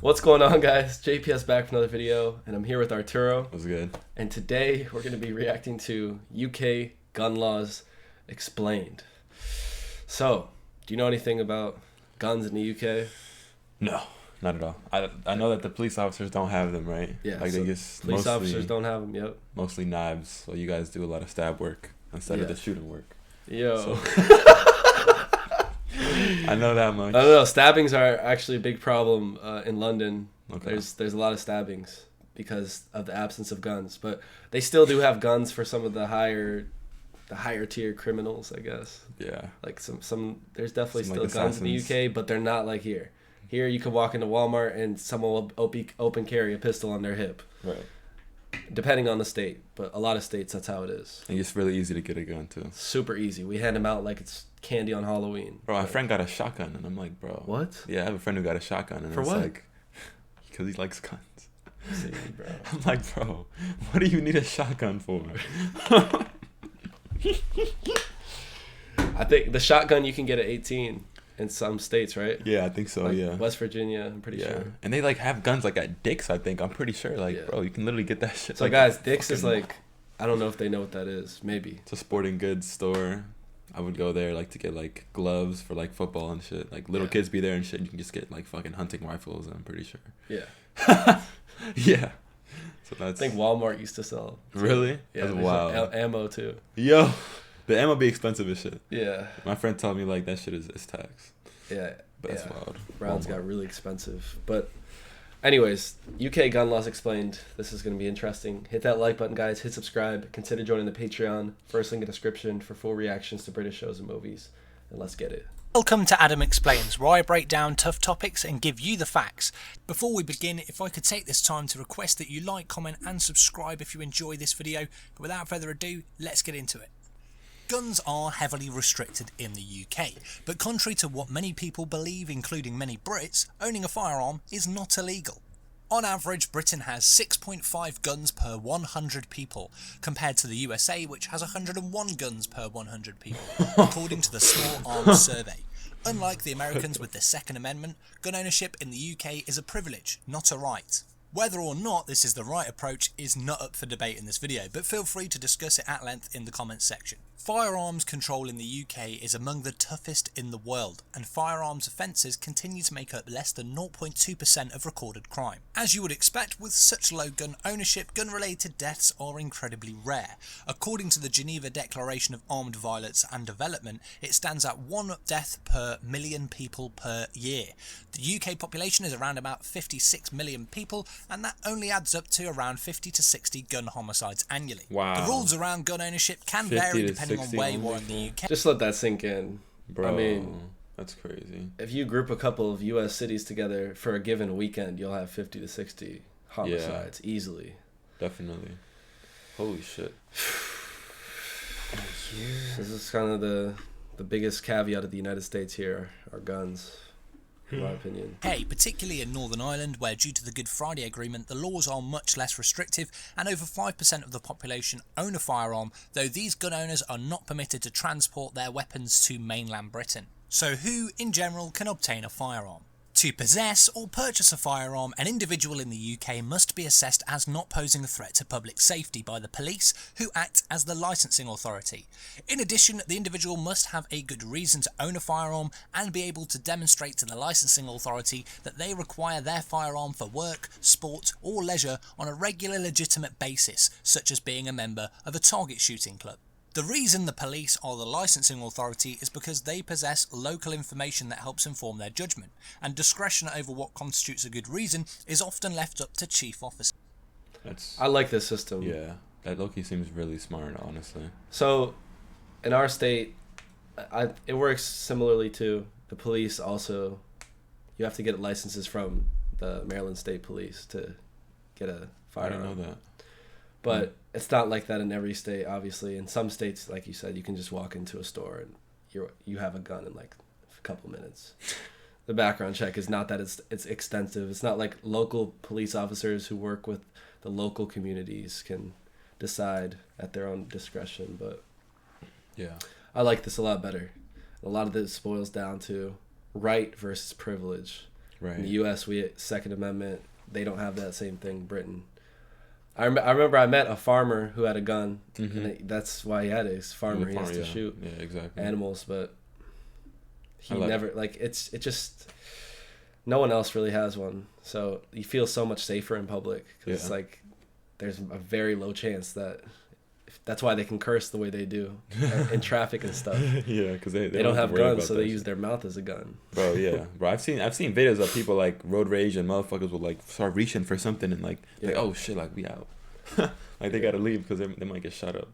What's going on, guys? JPS back for another video, and I'm here with Arturo. What's good? And today we're going to be reacting to UK gun laws explained. So, do you know anything about guns in the UK? No, not at all. I know that the police officers don't have them, right? Yeah, like so they just police officers don't have them. Yep. Mostly knives. So you guys do a lot of stab work instead of the shooting work. Yo. So. I know that much. I don't know. Stabbings are actually a big problem in London. Okay. There's a lot of stabbings because of the absence of guns, but they still do have guns for some of the higher tier criminals, I guess. Yeah. Like some there's definitely Some, still like, guns in the UK, but they're not like here. Here you can walk into Walmart and someone will open carry a pistol on their hip. Right. Depending on the state, but a lot of states that's how it is. And it's really easy to get a gun too. Super easy. We hand them out like it's candy on Halloween. Bro, my friend got a shotgun, and I'm like, bro. What? Yeah, I have a friend who got a shotgun, and For it's what? like, because he likes guns. See, bro. I'm like, bro, what do you need a shotgun for? I think the shotgun you can get at 18 in some states, right? Yeah, I think so. Like yeah. West Virginia, I'm pretty sure. And they like have guns like at Dick's, I think. I'm pretty sure. Like, Yeah. bro, you can literally get that shit. So like, guys, Dick's is fucking- like, I don't know if they know what that is. Maybe. It's a sporting goods store. I would go there like to get like gloves for like football and shit. Like little kids be there and shit. You can just get like fucking hunting rifles. I'm pretty sure. Yeah. Yeah. So I that's. think Walmart used to sell. Too. Really? Yeah. That's there's, wild. like, ammo too. Yo, the ammo be expensive as shit. Yeah. My friend told me like that shit is tax. Yeah. But that's yeah. wild. Rounds Walmart. got really expensive. But anyways, UK gun laws explained. This is going to be interesting. Hit that like button, guys. Hit subscribe. Consider joining the Patreon. First link in the description for full reactions to British shows and movies. And let's get it. Welcome to Adam Explains, where I break down tough topics and give you the facts. Before we begin, if I could take this time to request that you like, comment and subscribe if you enjoy this video. But without further ado, let's get into it. Guns are heavily restricted in the UK, but contrary to what many people believe, including many Brits, owning a firearm is not illegal. On average, Britain has 6.5 guns per 100 people, compared to the USA, which has 101 guns per 100 people, according to the Small Arms Survey. Unlike the Americans with the Second Amendment, gun ownership in the UK is a privilege, not a right. Whether or not this is the right approach is not up for debate in this video, but feel free to discuss it at length in the comments section. Firearms control in the UK is among the toughest in the world, and firearms offences continue to make up less than 0.2% of recorded crime. As you would expect, with such low gun ownership, gun-related deaths are incredibly rare. According to the Geneva Declaration of Armed Violence and Development, it stands at 1 death per million people per year. The UK population is around about 56 million people, and that only adds up to around 50 to 60 gun homicides annually. Wow. The rules around gun ownership can 50 vary to depending on 60 where you only, are in the UK. Just let that sink in. Bro, I mean, that's crazy. if you group a couple of U.S. cities together for a given weekend, you'll have 50 to 60 homicides easily. Definitely. Holy shit. This is kind of the biggest caveat of the United States here are guns, in my opinion. Hey, particularly in Northern Ireland, where due to the Good Friday Agreement, the laws are much less restrictive and over 5% of the population own a firearm, though these gun owners are not permitted to transport their weapons to mainland Britain. So who, in general, can obtain a firearm? To possess or purchase a firearm, an individual in the UK must be assessed as not posing a threat to public safety by the police, who act as the licensing authority. In addition, the individual must have a good reason to own a firearm and be able to demonstrate to the licensing authority that they require their firearm for work, sport or leisure on a regular legitimate basis, such as being a member of a target shooting club. The reason the police are the licensing authority is because they possess local information that helps inform their judgment, and discretion over what constitutes a good reason is often left up to chief officers. I like this system. Yeah, that Loki seems really smart, honestly. So, in our state, it works similarly to the police. Also, you have to get licenses from the Maryland State Police to get a firearm. I didn't know that. But it's not like that in every state, obviously. In some states, like you said, you can just walk into a store and you have a gun in like a couple minutes. The background check is not that it's extensive. It's not like local police officers who work with the local communities can decide at their own discretion. But yeah, I like this a lot better. A lot of this boils down to right versus privilege. Right. In the U.S., we Second Amendment. They don't have that same thing. Britain. I remember I met a farmer who had a gun, and that's why he had it. He's a farmer. He has to shoot animals, but he never it just no one else really has one. So you feel so much safer in public because it's like there's a very low chance that. That's why they can curse the way they do in traffic and stuff. Yeah, because they don't have guns, so they use their mouth as a gun. Bro, yeah, bro. I've seen videos of people like road rage and motherfuckers will like start reaching for something and like oh shit, like we out, like they gotta leave because they might get shot up.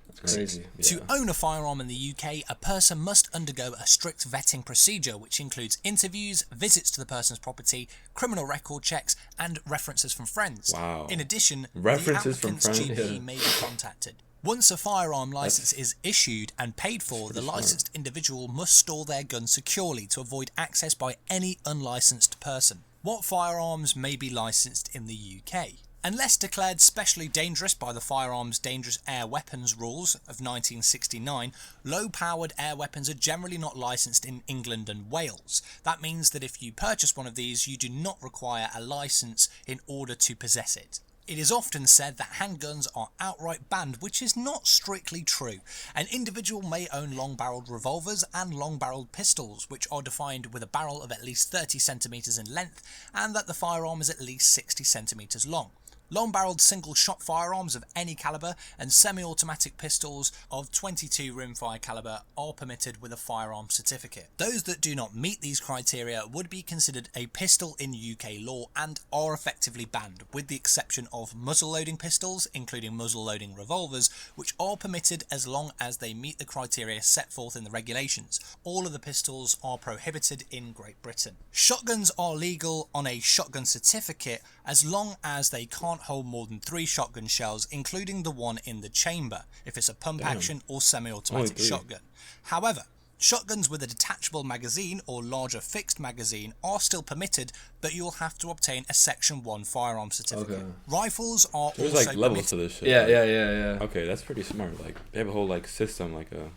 That's crazy. To own a firearm in the UK, a person must undergo a strict vetting procedure, which includes interviews, visits to the person's property, criminal record checks, and references from friends. Wow. In addition, references the applicant's from friends? GP may be contacted. Once a firearm license is issued and paid for, the licensed individual must store their gun securely to avoid access by any unlicensed person. What firearms may be licensed in the UK? Unless declared specially dangerous by the Firearms Dangerous Air Weapons Rules of 1969, low-powered air weapons are generally not licensed in England and Wales. That means that if you purchase one of these, you do not require a license in order to possess it. It is often said that handguns are outright banned, which is not strictly true. An individual may own long-barreled revolvers and long-barreled pistols, which are defined with a barrel of at least 30 centimeters in length and that the firearm is at least 60 centimeters long. Long-barreled single-shot firearms of any caliber and semi-automatic pistols of .22 rimfire caliber are permitted with a firearm certificate. Those that do not meet these criteria would be considered a pistol in UK law and are effectively banned, with the exception of muzzle-loading pistols, including muzzle-loading revolvers, which are permitted as long as they meet the criteria set forth in the regulations. All of the pistols are prohibited in Great Britain. Shotguns are legal on a shotgun certificate as long as they can't hold more than 3 shotgun shells, including the one in the chamber, if it's a pump action or semi-automatic shotgun. However, shotguns with a detachable magazine or larger fixed magazine are still permitted, but you'll have to obtain a Section 1 firearm certificate. Okay. Rifles are There's also like levels to this shit. Yeah, like, yeah. Okay, that's pretty smart. Like they have a whole like system, like a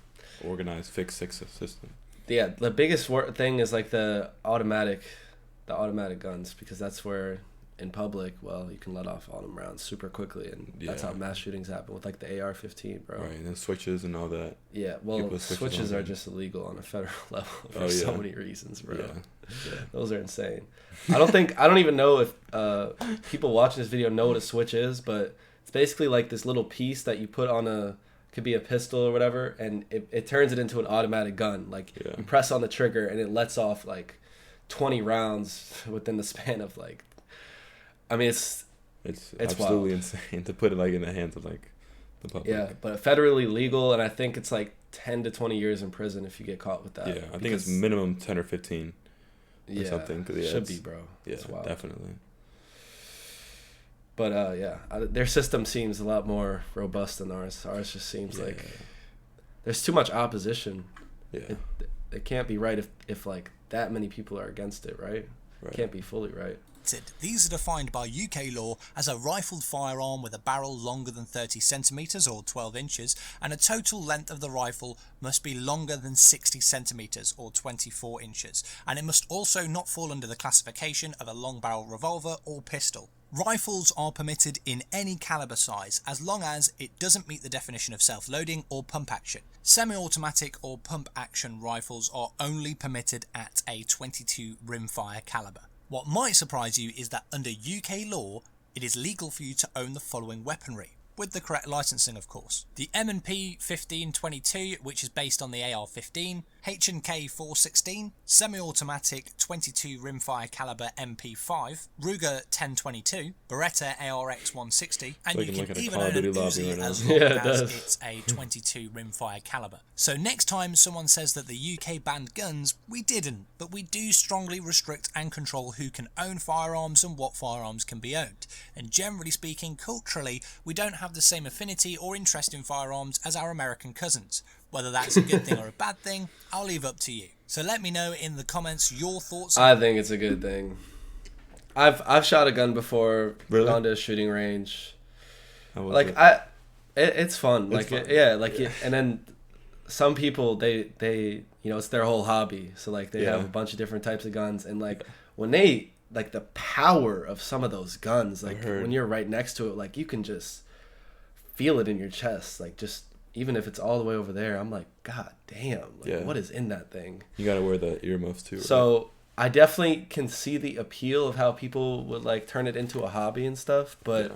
organized fixed system. Yeah, the biggest thing is like the automatic guns, because that's where in public, well, you can let off all them rounds super quickly, and that's how mass shootings happen with like the AR-15, bro. Right, and then switches and all that. Yeah, well, switches are just illegal on a federal level for so many reasons, bro. Yeah. Those are insane. I don't even know if people watching this video know what a switch is, but it's basically like this little piece that you put on could be a pistol or whatever, and it turns it into an automatic gun. Like you press on the trigger and it lets off like 20 rounds within the span of like. I mean, it's absolutely wild. insane to put it like in the hands of like the public. Yeah, but federally legal, and I think it's like 10 to 20 years in prison if you get caught with that. Yeah, I think it's minimum 10 or 15 or something. Should be, bro. Yeah, definitely. But their system seems a lot more robust than ours. Ours just seems like there's too much opposition. Yeah, it can't be right if like that many people are against it, right? It can't be fully right. These are defined by UK law as a rifled firearm with a barrel longer than 30 centimeters or 12 inches, and a total length of the rifle must be longer than 60 centimeters or 24 inches, and it must also not fall under the classification of a long barrel revolver or pistol. Rifles are permitted in any caliber size as long as it doesn't meet the definition of self-loading or pump action. Semi-automatic or pump action rifles are only permitted at a .22 rimfire caliber. What might surprise you is that under UK law, it is legal for you to own the following weaponry, with the correct licensing of course. The M&P 1522, which is based on the AR-15, H&K 416, semi-automatic .22 rimfire caliber MP5, Ruger 1022, Beretta ARX 160, and you can even own an Uzi as long as it's a .22 rimfire caliber. So next time someone says that the UK banned guns, we didn't, but we do strongly restrict and control who can own firearms and what firearms can be owned. And generally speaking, culturally, we don't have the same affinity or interest in firearms as our American cousins. Whether that's a good thing or a bad thing, I'll leave up to you. So let me know in the comments your thoughts. I think it's a good thing. I've shot a gun before, gone to a shooting range. Like it's fun. It's fun. And then some people they it's their whole hobby. So like they have a bunch of different types of guns, and like when they like the power of some of those guns, like when you're right next to it, like you can just feel it in your chest, like just even if it's all the way over there. I'm like, God damn, like, what is in that thing? You gotta wear the earmuffs too. So right? I definitely can see the appeal of how people would like turn it into a hobby and stuff, but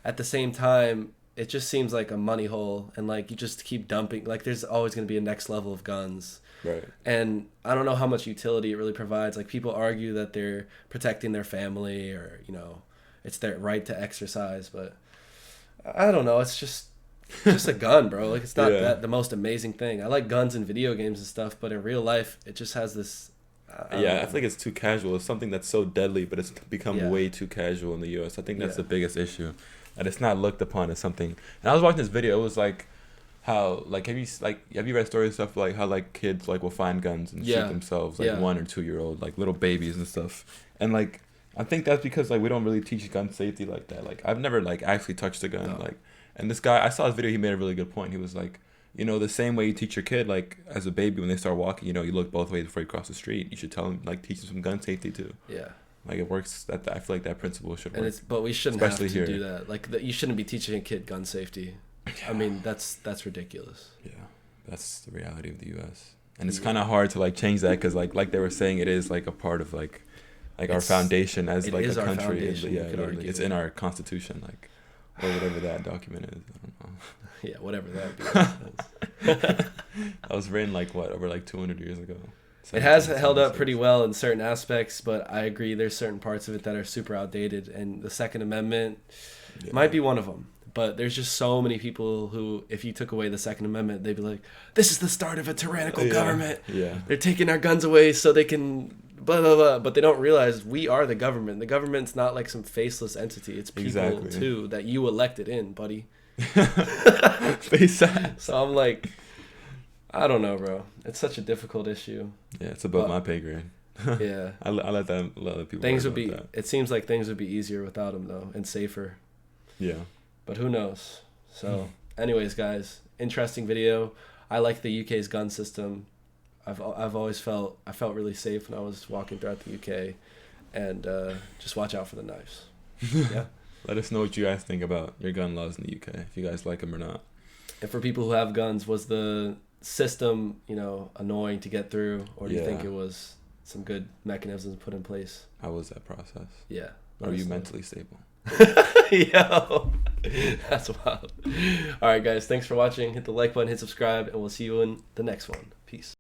at the same time, it just seems like a money hole, and like you just keep dumping. Like there's always going to be a next level of guns, right? And I don't know how much utility it really provides. Like people argue that they're protecting their family, or you know, it's their right to exercise, but I don't know. It's just a gun, bro. Like it's not that the most amazing thing. I like guns in video games and stuff, but in real life, it just has this. I feel like it's too casual. It's something that's so deadly, but it's become way too casual in the U.S. I think that's the biggest issue. And it's not looked upon as something. And I was watching this video. It was like how like have you read stories and stuff like how like kids like will find guns and shoot themselves, like 1 or 2 year old, like little babies and stuff. And like I think that's because like we don't really teach gun safety like that. Like I've never like actually touched a gun. Like, and this guy, I saw his video. He made a really good point. He was like, you know, the same way you teach your kid like as a baby when they start walking, you know, you look both ways before you cross the street. You should tell them like teach them some gun safety too. Yeah. Like it works. That I feel like that principle should work. But we shouldn't have to do that. Like you shouldn't be teaching a kid gun safety. I mean, that's ridiculous. Yeah, that's the reality of the U.S. And it's kind of hard to like change that because like they were saying, it is like a part of like our foundation as like a country. It's in our constitution, like or whatever that document is. I don't know. Yeah, whatever that be. That was written like over like 200 years ago. It has held up pretty well in certain aspects, but I agree there's certain parts of it that are super outdated, and the Second Amendment might be one of them. But there's just so many people who, if you took away the Second Amendment, they'd be like, this is the start of a tyrannical government. Yeah. They're taking our guns away so they can blah, blah, blah. But they don't realize we are the government. The government's not like some faceless entity. It's people, too, that you elected in, buddy. So I'm like... I don't know, bro. It's such a difficult issue. Yeah, it's above my pay grade. Yeah. I let that a lot of people. Things would be. That. It seems like things would be easier without them, though, and safer. Yeah. But who knows? So, anyways, guys, interesting video. I like the UK's gun system. I've always felt really safe when I was walking throughout the UK, and just watch out for the knives. Yeah. Let us know what you guys think about your gun laws in the UK. If you guys like them or not. And for people who have guns, was the system, you know, annoying to get through, or do you think it was some good mechanisms put in place? How was that process? Yeah. Are you mentally stable? Yo, that's wild. All right, guys, thanks for watching. Hit the like button, hit subscribe, and we'll see you in the next one. Peace.